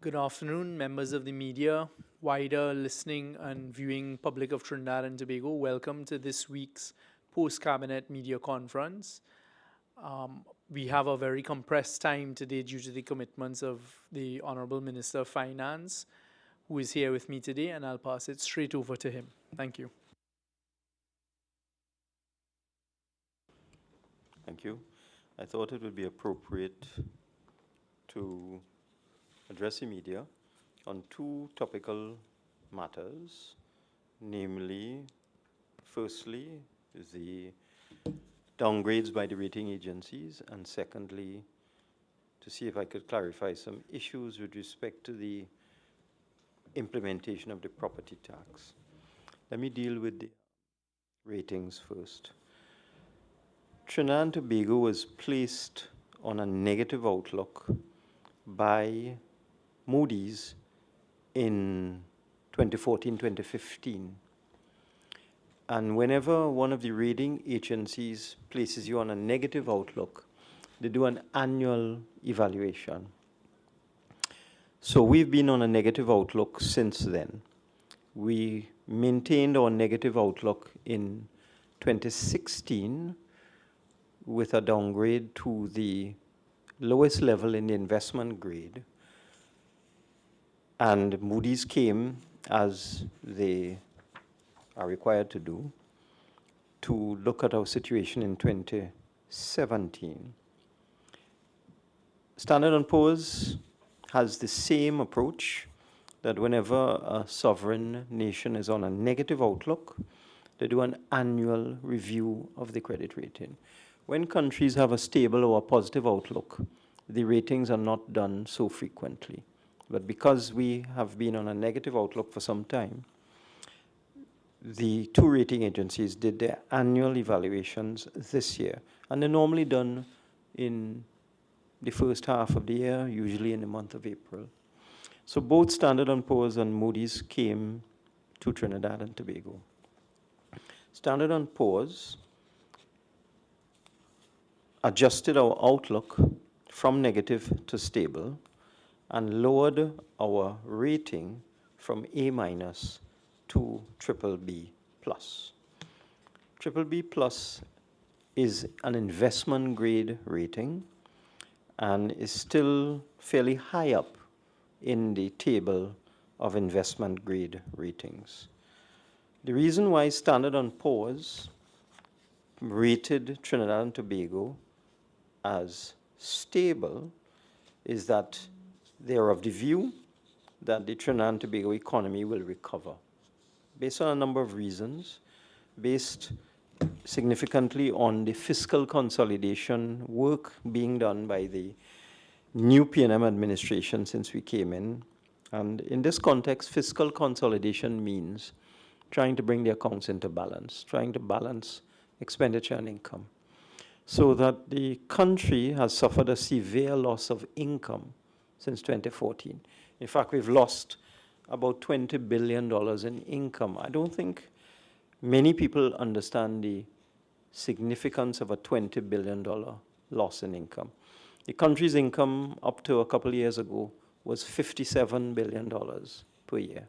Good afternoon, members of the media, wider listening and viewing public of Trinidad and Tobago. Welcome to this week's post-cabinet media conference. We have a very compressed time today due to the commitments of the Honorable Minister of Finance, who is here with me today, and I'll pass it straight over to him. Thank you. Thank you. I thought it would be appropriate to address the media on two topical matters, namely, firstly, the downgrades by the rating agencies, and secondly, to see if I could clarify some issues with respect to the implementation of the property tax. Let me deal with the ratings first. Trinidad and Tobago was placed on a negative outlook by Moody's in 2014-2015. And whenever one of the rating agencies places you on a negative outlook, they do an annual evaluation. So we've been on a negative outlook since then. We maintained our negative outlook in 2016 with a downgrade to the lowest level in the investment grade. And Moody's came, as they are required to do, to look at our situation in 2017. Standard & Poor's has the same approach, that whenever a sovereign nation is on a negative outlook, they do an annual review of the credit rating. When countries have a stable or a positive outlook, the ratings are not done so frequently. But because we have been on a negative outlook for some time, the two rating agencies did their annual evaluations this year. And they're normally done in the first half of the year, usually in the month of April. So both Standard & Poor's and Moody's came to Trinidad and Tobago. Standard & Poor's adjusted our outlook from negative to stable and lowered our rating from A- to BBB+. BBB+ is an investment grade rating and is still fairly high up in the table of investment grade ratings. The reason why Standard & Poor's rated Trinidad and Tobago as stable is that they are of the view that the Trinidad and Tobago economy will recover, based on a number of reasons, based significantly on the fiscal consolidation work being done by the new P&M administration since we came in. And in this context, fiscal consolidation means trying to bring the accounts into balance, trying to balance expenditure and income, so that the country has suffered a severe loss of income since 2014. In fact, we've lost about $20 billion in income. I don't think many people understand the significance of a $20 billion loss in income. The country's income up to a couple of years ago was $57 billion per year.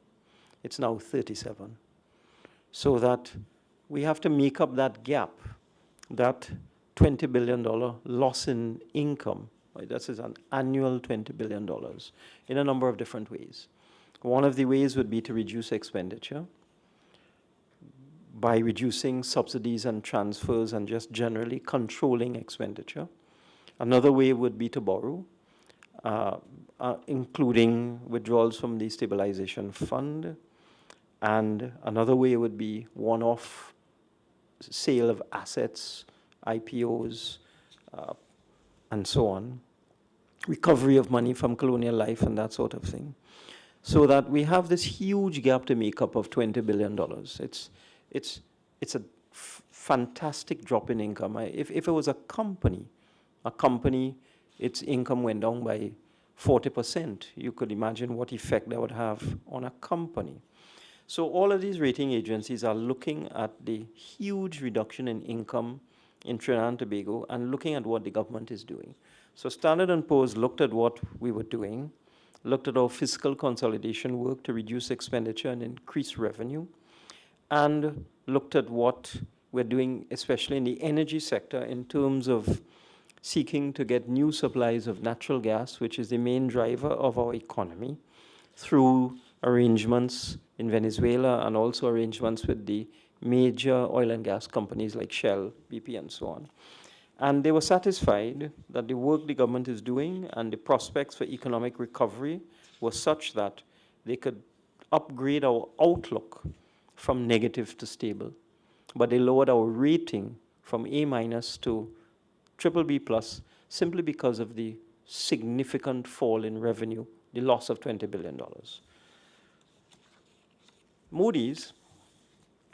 It's now 37. So that we have to make up that gap, that $20 billion loss in income. Right? That is an annual $20 billion in a number of different ways. One of the ways would be to reduce expenditure by reducing subsidies and transfers and just generally controlling expenditure. Another way would be to borrow, including withdrawals from the stabilization fund. And another way would be one-off sale of assets, IPOs, and so on, recovery of money from colonial life and that sort of thing, so that we have this huge gap to make up of $20 billion. It's a fantastic drop in income. If it was a company, its income went down by 40%. You could imagine what effect that would have on a company. So all of these rating agencies are looking at the huge reduction in income in Trinidad and Tobago and looking at what the government is doing. So Standard & Poor's looked at what we were doing looked at our fiscal consolidation work to reduce expenditure and increase revenue, and looked at what we're doing, especially in the energy sector, in terms of seeking to get new supplies of natural gas, which is the main driver of our economy, through arrangements in Venezuela and also arrangements with the major oil and gas companies like Shell, BP, and so on. And they were satisfied that the work the government is doing and the prospects for economic recovery were such that they could upgrade our outlook from negative to stable. But they lowered our rating from A- to BBB+, simply because of the significant fall in revenue, the loss of $20 billion. Moody's,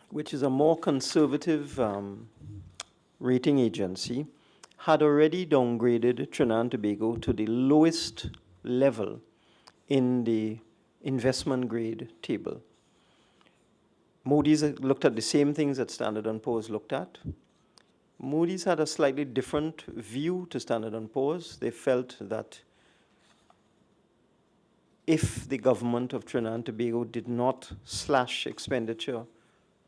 which is a more conservative rating agency, had already downgraded Trinidad and Tobago to the lowest level in the investment grade table. Moody's looked at the same things that Standard & Poor's looked at. Moody's had a slightly different view to Standard & Poor's. They felt that if the government of Trinidad and Tobago did not slash expenditure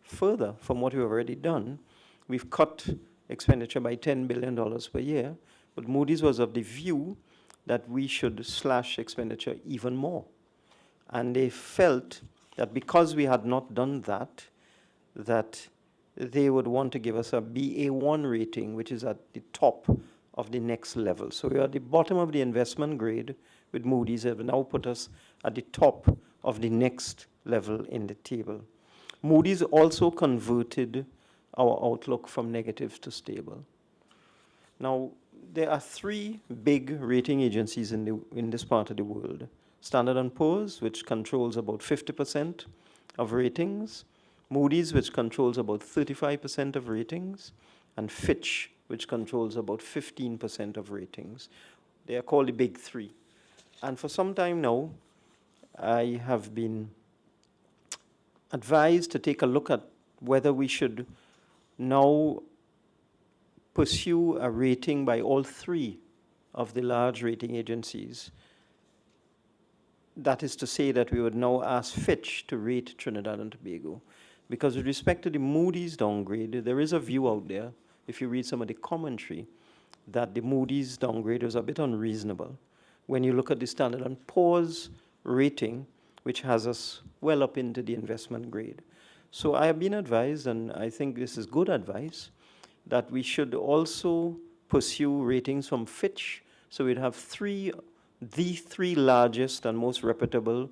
further from what we've already done, we've cut expenditure by $10 billion per year, but Moody's was of the view that we should slash expenditure even more. And they felt that because we had not done that, that they would want to give us a Ba1 rating, which is at the top of the next level. So we are at the bottom of the investment grade with Moody's. They have now put us at the top of the next level in the table. Moody's also converted our outlook from negative to stable. Now, there are three big rating agencies in this part of the world. Standard & Poor's, which controls about 50% of ratings, Moody's, which controls about 35% of ratings, and Fitch, which controls about 15% of ratings. They are called the big three. And for some time now, I have been advised to take a look at whether we should now pursue a rating by all three of the large rating agencies. That is to say that we would now ask Fitch to rate Trinidad and Tobago. Because with respect to the Moody's downgrade, there is a view out there, if you read some of the commentary, that the Moody's downgrade was a bit unreasonable. When you look at the Standard & Poor's rating, which has us well up into the investment grade. So I have been advised, and I think this is good advice, that we should also pursue ratings from Fitch. So we'd have the three largest and most reputable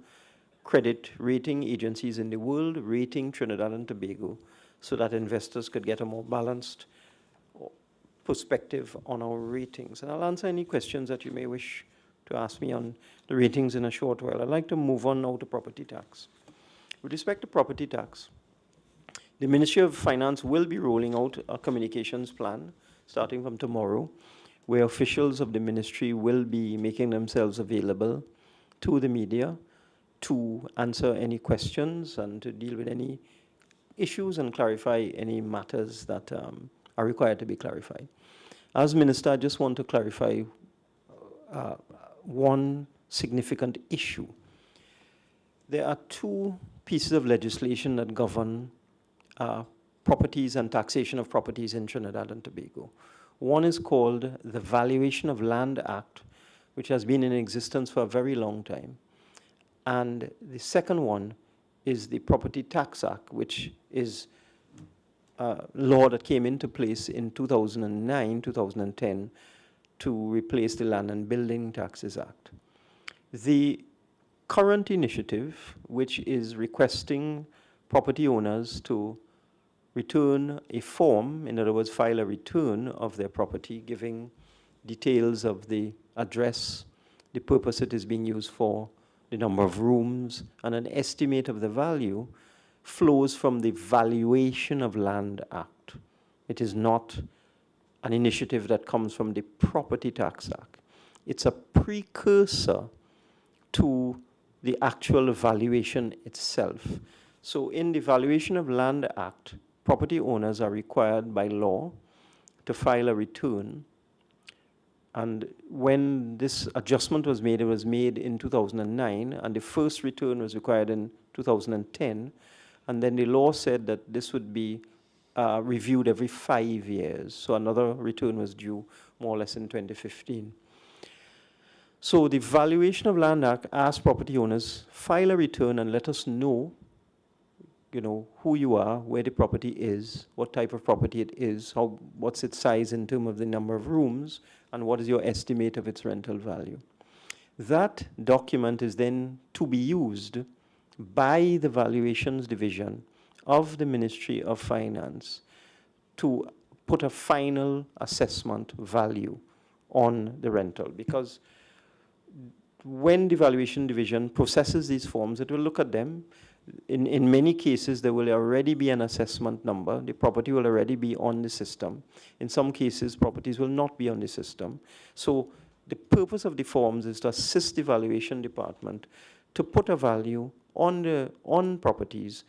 credit rating agencies in the world rating Trinidad and Tobago, so that investors could get a more balanced perspective on our ratings. And I'll answer any questions that you may wish to ask me on the ratings in a short while. I'd like to move on now to property tax. With respect to property tax, the Ministry of Finance will be rolling out a communications plan starting from tomorrow, where officials of the ministry will be making themselves available to the media to answer any questions and to deal with any issues and clarify any matters that are required to be clarified. As Minister, I just want to clarify one significant issue. There are two pieces of legislation that govern properties and taxation of properties in Trinidad and Tobago. One is called the Valuation of Land Act, which has been in existence for a very long time. And the second one is the Property Tax Act, which is a law that came into place in 2009, 2010, to replace the Land and Building Taxes Act. The current initiative, which is requesting property owners to return a form, in other words, file a return of their property, giving details of the address, the purpose it is being used for, the number of rooms, and an estimate of the value, flows from the Valuation of Land Act. It is not an initiative that comes from the Property Tax Act. It's a precursor to the actual valuation itself. So in the Valuation of Land Act, property owners are required by law to file a return And when this adjustment was made, it was made in 2009, and the first return was required in 2010. And then the law said that this would be reviewed every 5 years. So another return was due more or less in 2015. So the Valuation of Land Act asks property owners, file a return and let us know, who you are, where the property is, what type of property it is, what's its size in terms of the number of rooms, and what is your estimate of its rental value. That document is then to be used by the Valuations Division of the Ministry of Finance to put a final assessment value on the rental. Because when the Valuation Division processes these forms, it will look at them. In many cases, there will already be an assessment number. The property will already be on the system. In some cases, properties will not be on the system. So the purpose of the forms is to assist the valuation department to put a value on properties,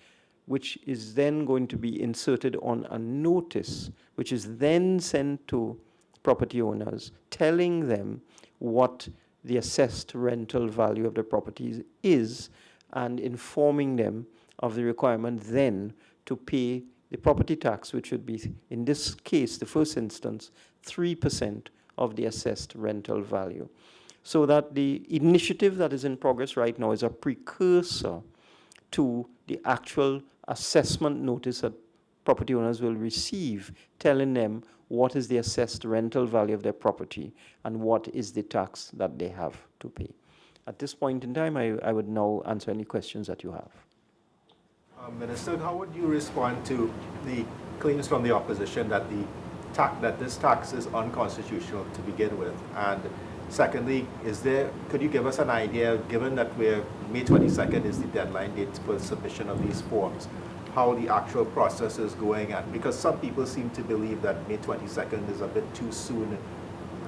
which is then going to be inserted on a notice, which is then sent to property owners, telling them what the assessed rental value of the properties is, and informing them of the requirement then to pay the property tax, which would be, in this case, the first instance, 3% of the assessed rental value. So that the initiative that is in progress right now is a precursor to the actual assessment notice that property owners will receive, telling them what is the assessed rental value of their property and what is the tax that they have to pay. At this point in time, I would now answer any questions that you have. Minister, how would you respond to the claims from the opposition that this tax is unconstitutional to begin with? And secondly, could you give us an idea, given that May 22nd is the deadline date for submission of these forms, how the actual process is going? And because some people seem to believe that May 22nd is a bit too soon,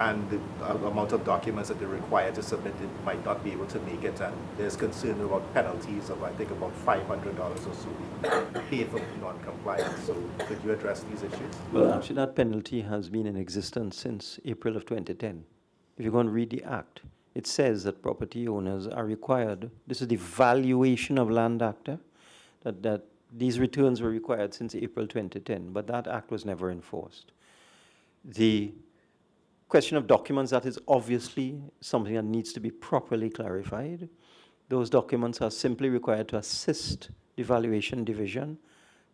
and the amount of documents that they're required to submit it might not be able to make it, and there's concern about penalties of, I think, about $500 or so being paid for non-compliance. So could you address these issues? Well, actually, that penalty has been in existence since April of 2010. If you're going to read the Act, it says that property owners are required, this is the Valuation of Land Act, that these returns were required since April 2010, but that Act was never enforced. The question of documents, that is obviously something that needs to be properly clarified. Those documents are simply required to assist the Valuation Division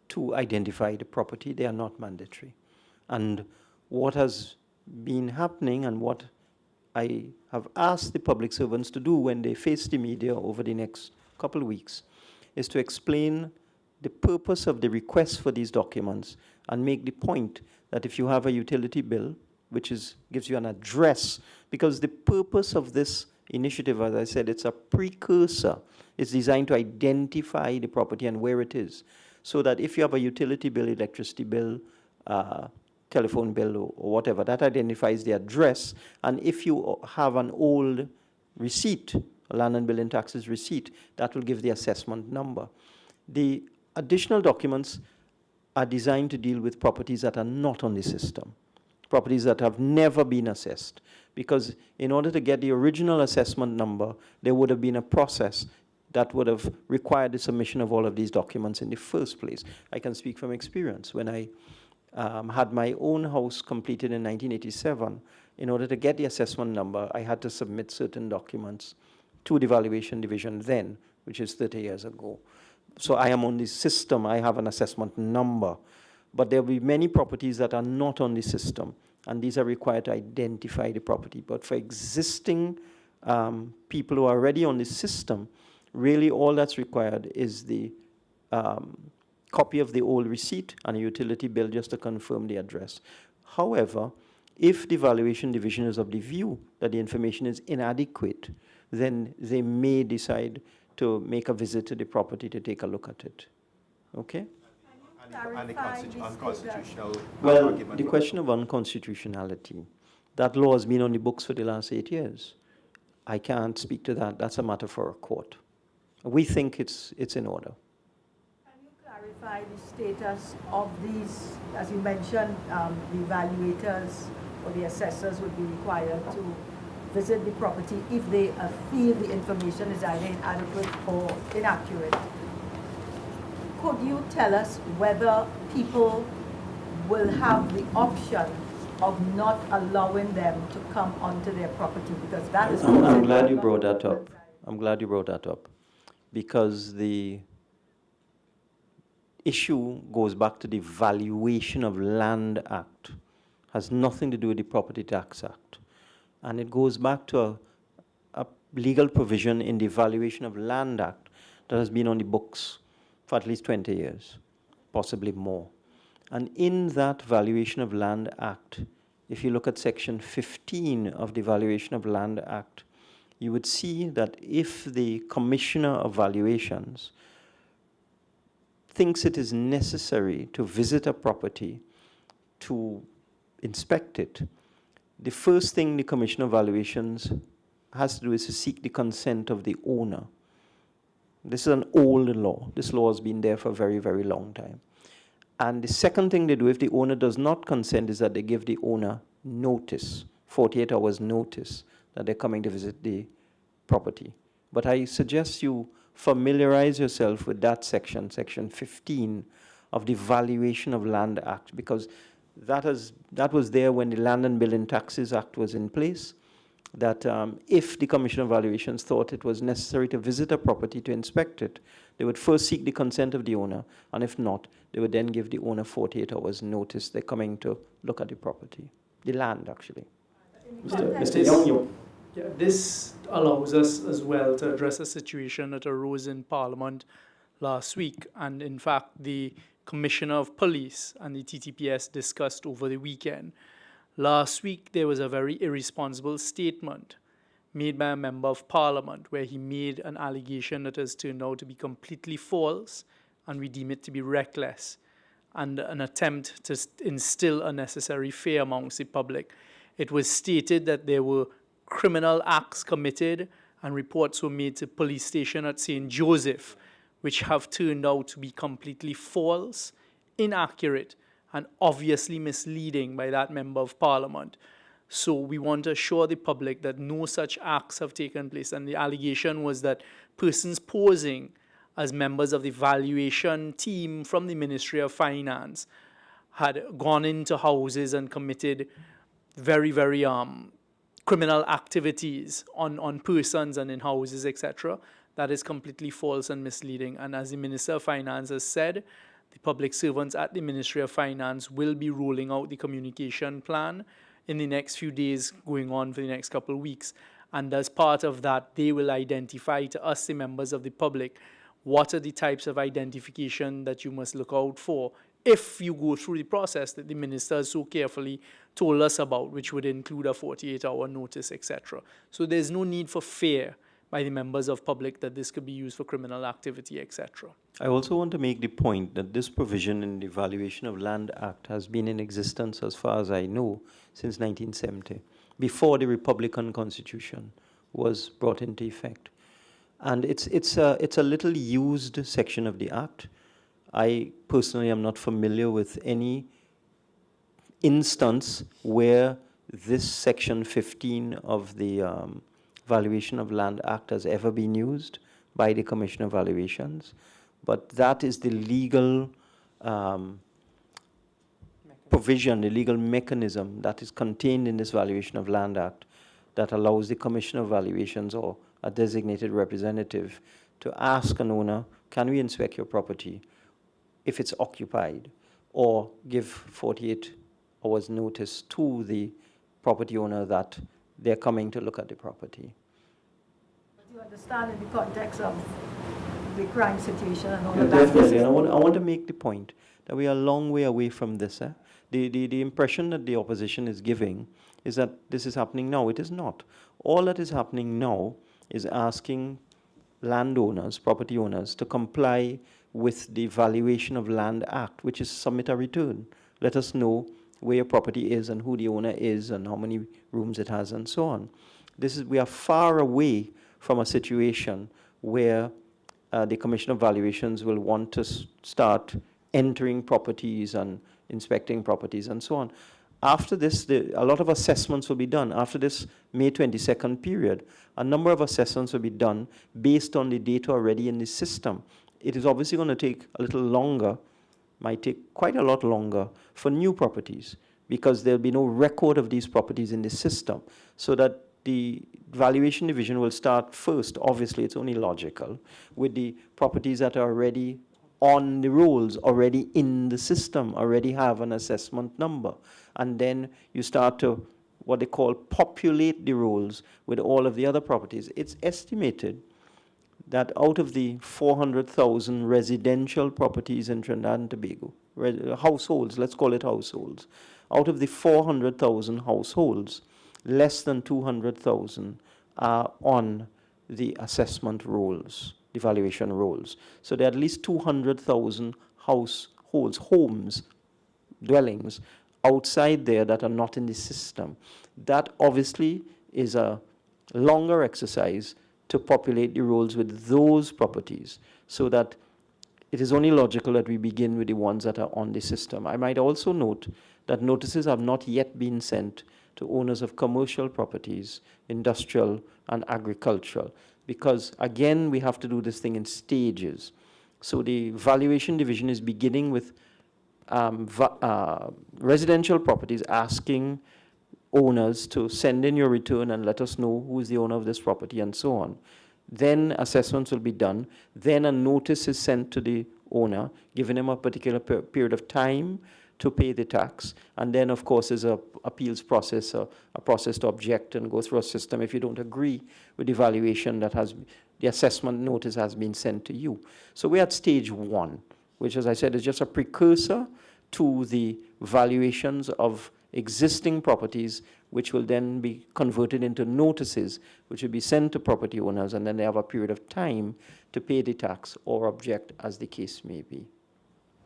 to identify the property. They are not mandatory. And what has been happening, and what I have asked the public servants to do when they face the media over the next couple of weeks, is to explain the purpose of the request for these documents and make the point that if you have a utility bill, which gives you an address, because the purpose of this initiative, as I said, it's a precursor. It's designed to identify the property and where it is, so that if you have a utility bill, electricity bill, telephone bill, or whatever, that identifies the address. And if you have an old receipt, a land and building taxes receipt, that will give the assessment number. The additional documents are designed to deal with properties that are not on the system, properties that have never been assessed. Because in order to get the original assessment number, there would have been a process that would have required the submission of all of these documents in the first place. I can speak from experience. When I had my own house completed in 1987, in order to get the assessment number, I had to submit certain documents to the Valuation Division then, which is 30 years ago. So I am on the system, I have an assessment number. But there will be many properties that are not on the system, and these are required to identify the property. But for existing people who are already on the system, really all that's required is the copy of the old receipt and a utility bill just to confirm the address. However, if the Valuation Division is of the view that the information is inadequate, then they may decide to make a visit to the property to take a look at it. Okay? And the unconstitutional Well, argument. the question of unconstitutionality, that law has been on the books for the last 8 years. I can't speak to that. That's a matter for a court. We think it's in order. Can you clarify the status of these, as you mentioned, the evaluators or the assessors would be required to visit the property if they feel the information is either inadequate or inaccurate. Could you tell us whether people will have the option of not allowing them to come onto their property? Because that is... I'm glad you brought that up. I'm glad you brought that up. Because the issue goes back to the Valuation of Land Act. Has nothing to do with the Property Tax Act. And it goes back to a legal provision in the Valuation of Land Act that has been on the books for at least 20 years, possibly more. And in that Valuation of Land Act, if you look at section 15 of the Valuation of Land Act, you would see that if the Commissioner of Valuations thinks it is necessary to visit a property to inspect it, the first thing the Commissioner of Valuations has to do is to seek the consent of the owner. This is an old law. This law has been there for a very, very long time. And the second thing they do if the owner does not consent is that they give the owner notice, 48 hours notice, that they're coming to visit the property. But I suggest you familiarize yourself with that section, section 15 of the Valuation of Land Act, because that was there when the Land and Building Taxes Act was in place, that if the Commission of Valuations thought it was necessary to visit a property to inspect it, they would first seek the consent of the owner, and if not, they would then give the owner 48 hours notice they're coming to look at the property, the land actually. Mr. Young, Yeah, this allows us as well to address a situation that arose in Parliament last week, and in fact the Commissioner of Police and the TTPS discussed over the weekend. Last week there was a very irresponsible statement made by a member of Parliament where he made an allegation that has turned out to be completely false, and we deem it to be reckless and an attempt to instill unnecessary fear amongst the public. It was stated that there were criminal acts committed and reports were made to police station at St. Joseph, which have turned out to be completely false, inaccurate, and obviously misleading by that member of Parliament. So we want to assure the public that no such acts have taken place. And the allegation was that persons posing as members of the valuation team from the Ministry of Finance had gone into houses and committed very, very criminal activities on persons and in houses, etc. That is completely false and misleading. And as the Minister of Finance has said, the public servants at the Ministry of Finance will be rolling out the communication plan in the next few days, going on for the next couple of weeks. And as part of that, they will identify to us, the members of the public, what are the types of identification that you must look out for if you go through the process that the minister has so carefully told us about, which would include a 48-hour notice, etc. So there's no need for fear by the members of public that this could be used for criminal activity, etc. I also want to make the point that this provision in the Valuation of Land Act has been in existence, as far as I know, since 1970, before the Republican Constitution was brought into effect. And it's a little used section of the Act. I personally am not familiar with any instance where this section 15 of the Valuation of Land Act has ever been used by the Commission of Valuations, but that is the legal provision, the legal mechanism that is contained in this Valuation of Land Act that allows the Commission of Valuations or a designated representative to ask an owner, can we inspect your property if it's occupied, or give 48 hours notice to the property owner that they're coming to look at the property. But you understand in the context of the crime situation and all Yeah, of that. definitely, and I want to make the point that we are a long way away from this. The impression that the opposition is giving is that this is happening now. It is not. All that is happening now is asking landowners, property owners, to comply with the Valuation of Land Act, which is submit a return. Let us know where your property is and who the owner is and how many rooms it has and so on. We are far away from a situation where the Commission of Valuations will want to start entering properties and inspecting properties and so on. after this, a lot of assessments will be done. After this May 22nd period, a number of assessments will be done based on the data already in the system. It is obviously going to take a little longer, might take quite a lot longer for new properties, because there'll be no record of these properties in the system. So that the valuation division will start first, obviously it's only logical, with the properties that are already on the rolls, already in the system, already have an assessment number. And then you start to, what they call, populate the rolls with all of the other properties. It's estimated that out of the 400,000 residential properties in Trinidad and Tobago, households, let's call it households, out of the 400,000 households, less than 200,000 are on the assessment rolls, the valuation rolls. So there are at least 200,000 households, homes, dwellings outside there that are not in the system. That obviously is a longer exercise to populate the rolls with those properties, so that it is only logical that we begin with the ones that are on the system. I might also note that notices have not yet been sent to owners of commercial properties, industrial and agricultural, because again, we have to do this thing in stages. So the valuation division is beginning with residential properties, asking owners to send in your return and let us know who is the owner of this property and so on. Then assessments will be done. Then a notice is sent to the owner, giving him a particular period of time to pay the tax. And then, of course, there's an appeals process, a process to object and go through a system if you don't agree with the valuation that has, the assessment notice has been sent to you. So we're at stage one, which, as I said, is just a precursor to the valuations of existing properties, which will then be converted into notices, which will be sent to property owners, and then they have a period of time to pay the tax or object, as the case may be.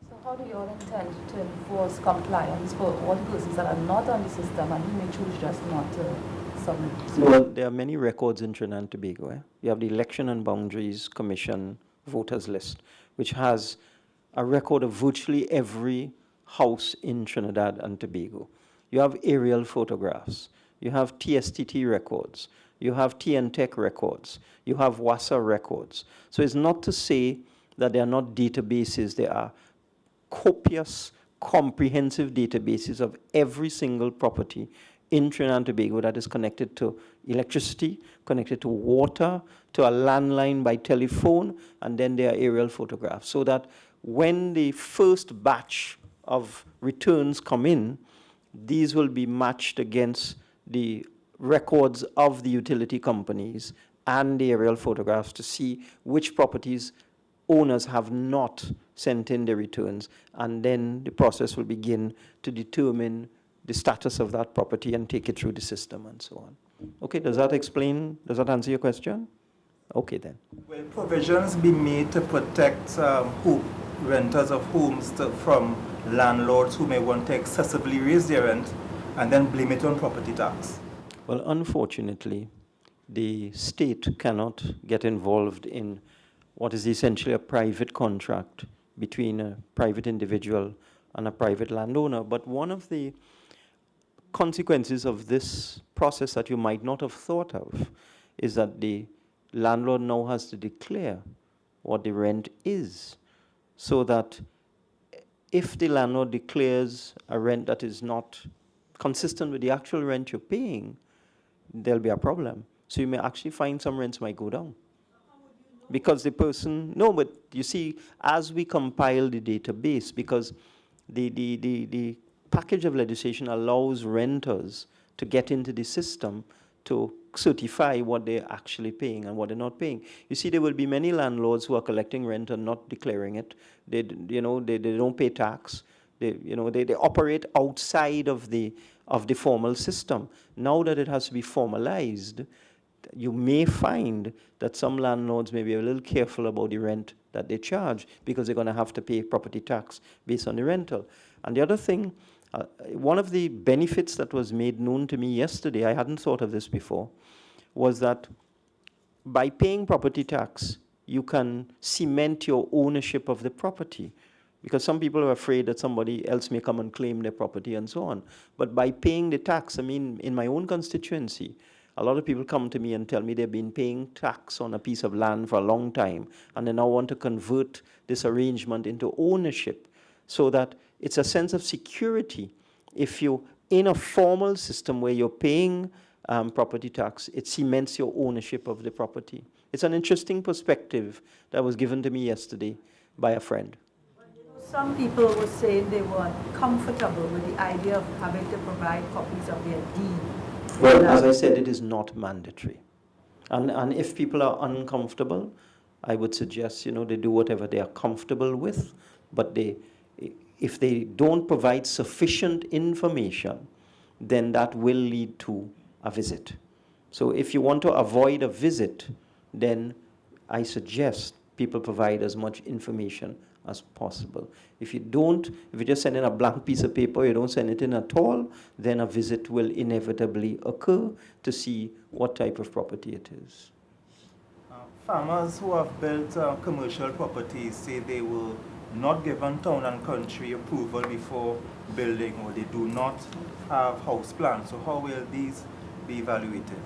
So how do you all intend to enforce compliance for all the persons that are not on the system and who may choose just not to submit? Well, there are many records in Trinidad and Tobago. You have the Election and Boundaries Commission voters list, which has a record of virtually every house in Trinidad and Tobago. You have aerial photographs. You have TSTT records. You have TNTech records. You have WASA records. So it's not to say that there are not databases. There are copious, comprehensive databases of every single property in Trinidad and Tobago that is connected to electricity, connected to water, to a landline by telephone, and then there are aerial photographs. So that when the first batch of returns come in, these will be matched against the records of the utility companies and the aerial photographs to see which properties owners have not sent in their returns, and then the process will begin to determine the status of that property and take it through the system and so on. Okay, does that explain, does that answer your question? Okay then. Will provisions be made to protect renters of homes from landlords who may want to excessively raise their rent and then blame it on property tax? Well, unfortunately, the state cannot get involved in what is essentially a private contract between a private individual and a private landowner. But one of the consequences of this process that you might not have thought of is that the landlord now has to declare what the rent is, so that if the landlord declares a rent that is not consistent with the actual rent you're paying, there'll be a problem. So you may actually find some rents might go down. Because the person, no, but you see, as we compile the database, because the package of legislation allows renters to get into the system to certify what they're actually paying and what they're not paying. You see, there will be many landlords who are collecting rent and not declaring it. They don't pay tax. They operate outside of the formal system. Now that it has to be formalized, you may find that some landlords may be a little careful about the rent that they charge, because they're going to have to pay property tax based on the rental. And the other thing, one of the benefits that was made known to me yesterday, I hadn't thought of this before, was that by paying property tax, you can cement your ownership of the property. because some people are afraid that somebody else may come and claim their property and so on. But by paying the tax, I mean, in my own constituency, a lot of people come to me and tell me they've been paying tax on a piece of land for a long time, and they now want to convert this arrangement into ownership, so that it's a sense of security. If you're in a formal system where you're paying property tax, it cements your ownership of the property. It's an interesting perspective that was given to me yesterday by a friend. Some people were saying they were comfortable with the idea of having to provide copies of their deed. Well, as I said, it is not mandatory. And if people are uncomfortable, I would suggest, they do whatever they are comfortable with, but if they don't provide sufficient information, then that will lead to a visit. So if you want to avoid a visit, then I suggest people provide as much information as possible. If you just send in a blank piece of paper, you don't send it in at all, then a visit will inevitably occur to see what type of property it is. Farmers who have built commercial properties say they will not given town and country approval before building, or they do not have house plans. So how will these be evaluated?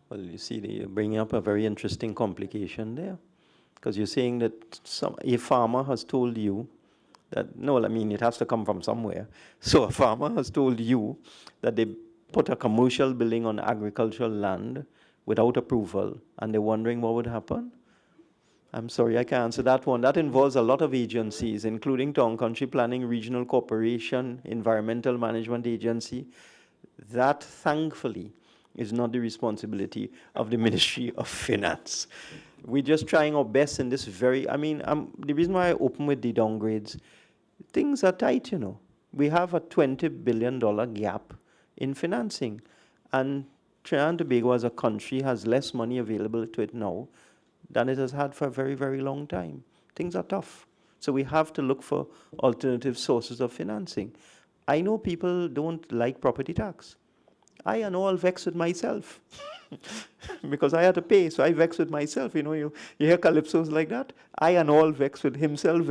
Well, you see, you're bringing up a very interesting complication there. Because you're saying that a farmer has told you that, no, I mean, it has to come from somewhere. So a farmer has told you that they put a commercial building on agricultural land without approval, and they're wondering what would happen. I'm sorry, I can't answer that one. That involves a lot of agencies, including Town Country Planning, Regional Corporation, Environmental Management Agency. That, thankfully, is not the responsibility of the Ministry of Finance. We're just trying our best in this the reason why I open with the downgrades, things are tight, We have a $20 billion gap in financing. And Trinidad and Tobago as a country has less money available to it now than it has had for a very, very long time. Things are tough. So we have to look for alternative sources of financing. I know people don't like property tax. I am all vexed with myself because I had to pay, so I vexed with myself. You hear calypsos like that? I am all vexed with himself,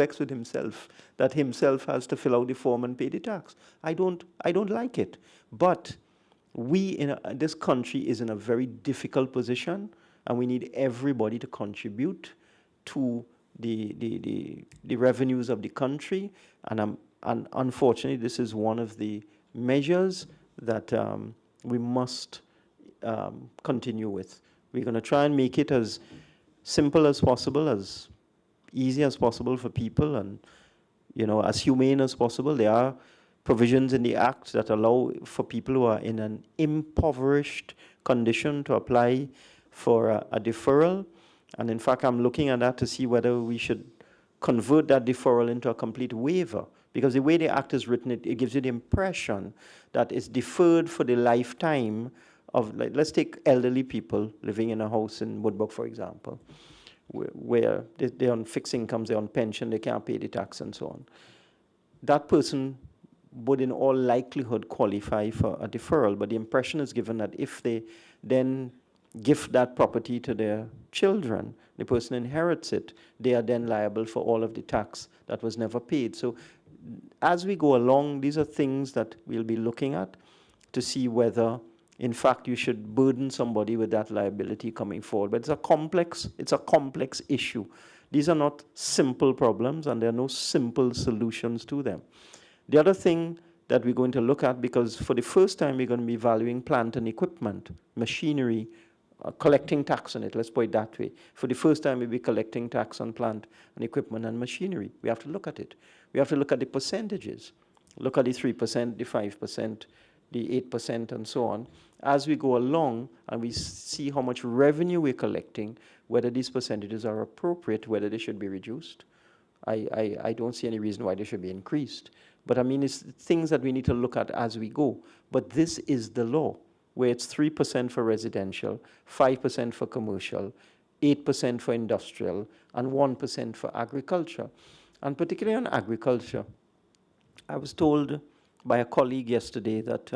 that himself has to fill out the form and pay the tax. I don't like it. But this country is in a very difficult position, and we need everybody to contribute to the revenues of the country. And unfortunately, this is one of the measures that we must continue with. We're going to try and make it as simple as possible, as easy as possible for people, and as humane as possible. There are provisions in the Act that allow for people who are in an impoverished condition to apply for a deferral. And in fact, I'm looking at that to see whether we should convert that deferral into a complete waiver. Because the way the Act is written, it gives you the impression that it's deferred for the lifetime of, let's take elderly people living in a house in Woodbrook, for example, where they're on fixed incomes, they're on pension, they can't pay the tax and so on. That person would in all likelihood qualify for a deferral, but the impression is given that if they then gift that property to their children, the person inherits it, they are then liable for all of the tax that was never paid. So as we go along, these are things that we'll be looking at to see whether, in fact, you should burden somebody with that liability coming forward. But it's a complex issue. These are not simple problems, and there are no simple solutions to them. The other thing that we're going to look at, because for the first time we're going to be valuing plant and equipment, machinery, collecting tax on it, let's put it that way. For the first time we'll be collecting tax on plant and equipment and machinery. We have to look at it. We have to look at the percentages. Look at the 3%, the 5%, the 8%, and so on. As we go along and we see how much revenue we're collecting, whether these percentages are appropriate, whether they should be reduced. I don't see any reason why they should be increased. But I mean, it's things that we need to look at as we go. But this is the law, where it's 3% for residential, 5% for commercial, 8% for industrial, and 1% for agriculture. And particularly on agriculture, I was told by a colleague yesterday that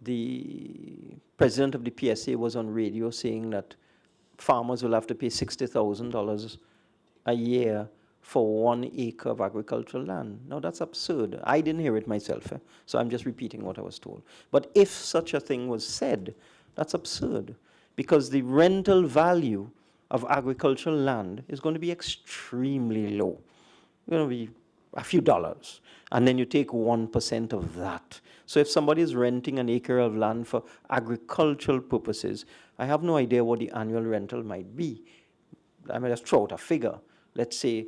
the president of the PSA was on radio saying that farmers will have to pay $60,000 a year for 1 acre of agricultural land. Now that's absurd. I didn't hear it myself, so I'm just repeating what I was told. But if such a thing was said, that's absurd, because the rental value of agricultural land is going to be extremely low. It's going to be a few dollars, and then you take 1% of that. So if somebody is renting an acre of land for agricultural purposes, I have no idea what the annual rental might be. I mean, just throw out a figure. Let's say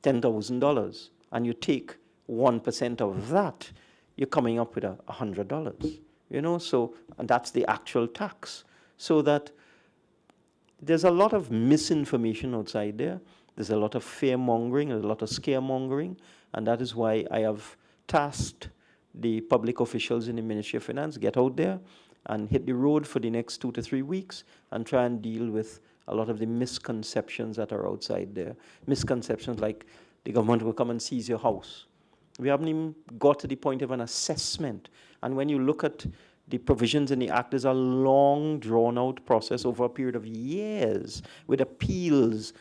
$10,000, and you take 1% of that, you're coming up with $100. You know, so, and that's the actual tax. So that there's a lot of misinformation outside there. There's a lot of fear-mongering, there's a lot of scaremongering, and that is why I have tasked the public officials in the Ministry of Finance, get out there and hit the road for the next 2 to 3 weeks and try and deal with a lot of the misconceptions that are outside there. Misconceptions like the government will come and seize your house. We haven't even got to the point of an assessment. And when you look at the provisions in the Act, there's a long, drawn-out process over a period of years with appeals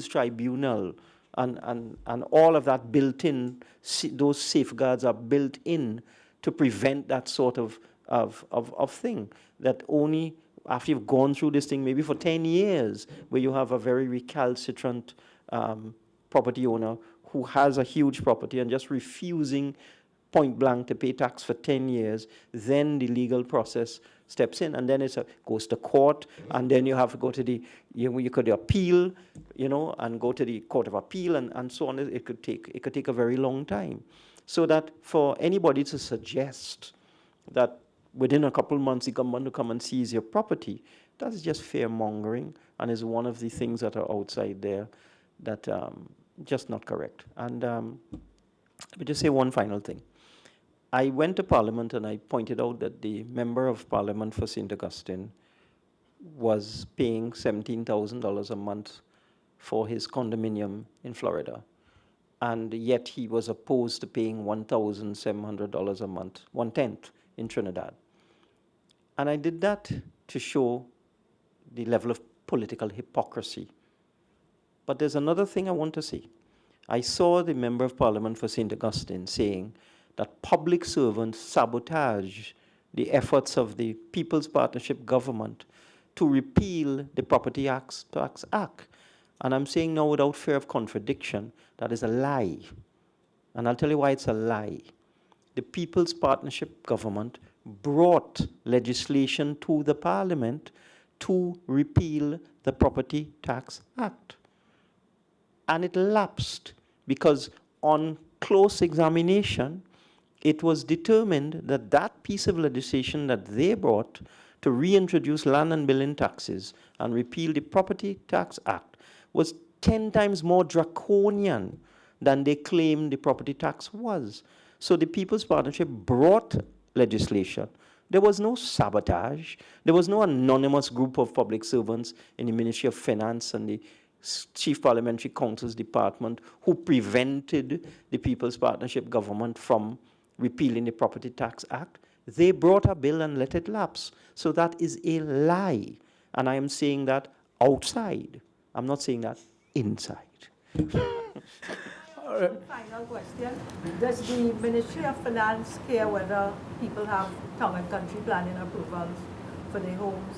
tribunal, and all of that built in. Those safeguards are built in to prevent that sort of thing, that only after you've gone through this thing maybe for 10 years, where you have a very recalcitrant property owner who has a huge property and just refusing point blank to pay tax for 10 years, then the legal process steps in, and then it goes to court, and then you have to go to the, you could appeal, and go to the Court of Appeal, and so on. It could take a very long time. So that for anybody to suggest that within a couple months the government will come and seize your property, that is just fear-mongering, and is one of the things that are outside there that just not correct. And let me just say one final thing. I went to Parliament and I pointed out that the Member of Parliament for St. Augustine was paying $17,000 a month for his condominium in Florida, and yet he was opposed to paying $1,700 a month, 1/10 in Trinidad. And I did that to show the level of political hypocrisy. But there's another thing I want to say. I saw the Member of Parliament for St. Augustine saying that public servants sabotage the efforts of the People's Partnership government to repeal the Property Tax Act. And I'm saying now, without fear of contradiction, that is a lie. And I'll tell you why it's a lie. The People's Partnership government brought legislation to the Parliament to repeal the Property Tax Act. And it lapsed because on close examination, it was determined that that piece of legislation that they brought to reintroduce land and building taxes and repeal the Property Tax Act was 10 times more draconian than they claimed the property tax was. So the People's Partnership brought legislation. There was no sabotage. There was no anonymous group of public servants in the Ministry of Finance and the Chief Parliamentary Counsel's Department who prevented the People's Partnership government from repealing the Property Tax Act. They brought a bill and let it lapse. So that is a lie. And I am saying that outside. I'm not saying that inside. One final question. Does the Ministry of Finance care whether people have town and country planning approvals for their homes?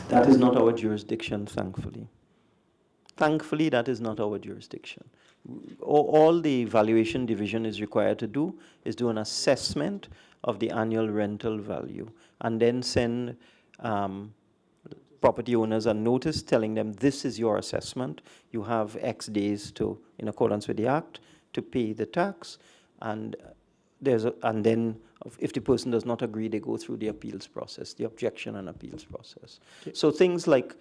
That is not our jurisdiction, thankfully. Thankfully, that is not our jurisdiction. All the Valuation Division is required to do is do an assessment of the annual rental value and then send property owners a notice telling them this is your assessment. You have X days to, in accordance with the Act, to pay the tax, and then if the person does not agree, they go through the appeals process, the objection and appeals process. Okay. So things like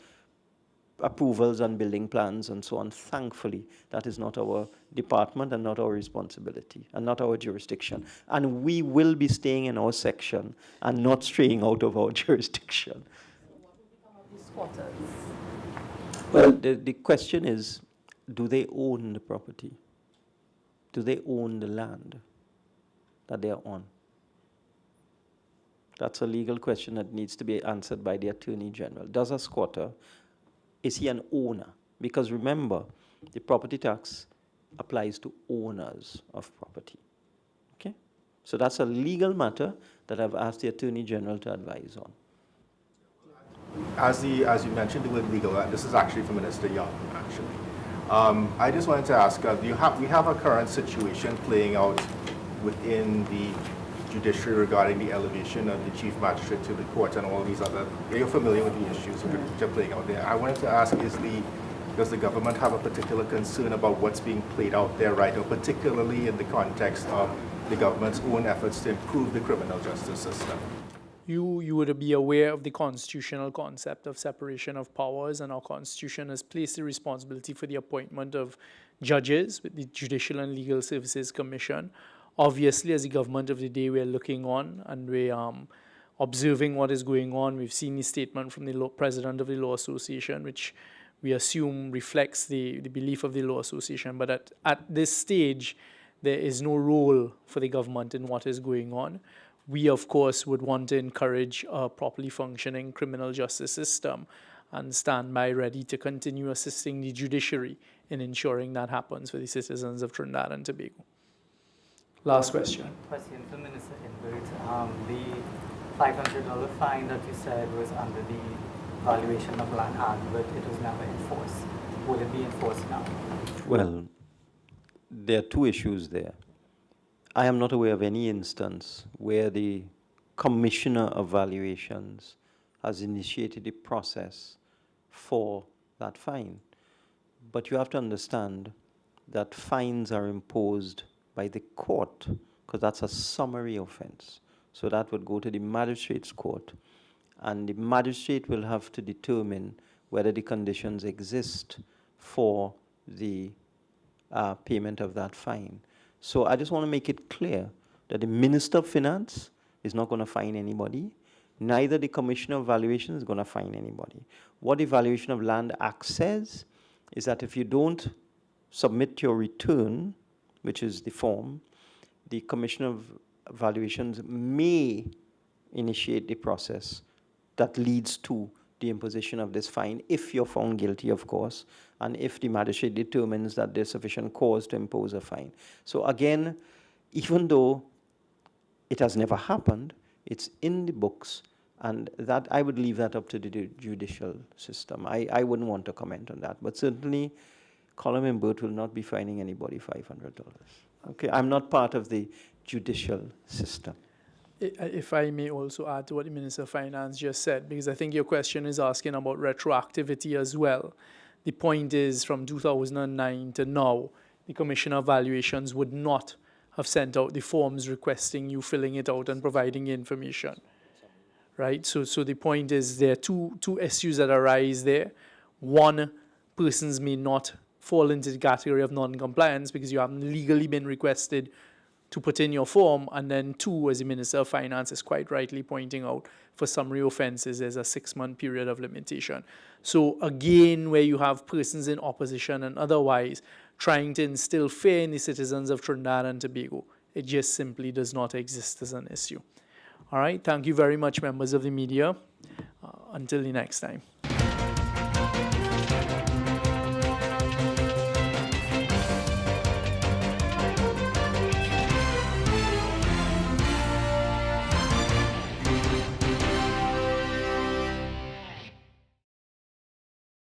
approvals and building plans and so on, thankfully, that is not our department and not our responsibility and not our jurisdiction. And we will be staying in our section and not straying out of our jurisdiction. Well, the question is, do they own the property? Do they own the land that they are on? That's a legal question that needs to be answered by the Attorney General. Does a squatter, is he an owner? Because remember, the property tax applies to owners of property. Okay? So that's a legal matter that I've asked the Attorney General to advise on. As you mentioned the word legal, this is actually for Minister Young, actually. I just wanted to ask, we have a current situation playing out within the judiciary regarding the elevation of the chief magistrate to the court and all these other, you're familiar with the issues which are playing out there. I wanted to ask, does the government have a particular concern about what's being played out there right now, particularly in the context of the government's own efforts to improve the criminal justice system? You would be aware of the constitutional concept of separation of powers, and our constitution has placed the responsibility for the appointment of judges with the Judicial and Legal Services Commission. Obviously, as the government of the day, we're looking on and we're observing what is going on. We've seen the statement from the president of the Law Association, which we assume reflects the belief of the Law Association. But at this stage, there is no role for the government in what is going on. We, of course, would want to encourage a properly functioning criminal justice system and stand by ready to continue assisting the judiciary in ensuring that happens for the citizens of Trinidad and Tobago. Last question. Question for Minister Imbert. The $500 fine that you said was under the Valuation of Land Act, but it was never enforced. Will it be enforced now? Well, there are two issues there. I am not aware of any instance where the Commissioner of Valuations has initiated a process for that fine. But you have to understand that fines are imposed by the court, because that's a summary offense. So that would go to the magistrate's court, and the magistrate will have to determine whether the conditions exist for the payment of that fine. So I just want to make it clear that the Minister of Finance is not going to fine anybody. Neither the Commissioner of Valuation is going to fine anybody. What the Valuation of Land Act says is that if you don't submit your return, which is the form, the Commissioner of Valuations may initiate the process that leads to the imposition of this fine, if you're found guilty, of course, and if the magistrate determines that there's sufficient cause to impose a fine. So again, even though it has never happened, it's in the books, and that I would leave that up to the judicial system. I wouldn't want to comment on that, but certainly Colm and Imbert will not be fining anybody $500. Okay, I'm not part of the judicial system. If I may also add to what the Minister of Finance just said, because I think your question is asking about retroactivity as well. The point is, from 2009 to now, the Commissioner of Valuations would not have sent out the forms requesting you filling it out and providing information, right? So the point is, there are two issues that arise there. One, persons may not fall into the category of non-compliance because you haven't legally been requested to put in your form, and then two, as the Minister of Finance is quite rightly pointing out, for summary offences, there's a 6-month period of limitation. So again, where you have persons in opposition and otherwise trying to instill fear in the citizens of Trinidad and Tobago, it just simply does not exist as an issue. All right, thank you very much, members of the media. Until the next time.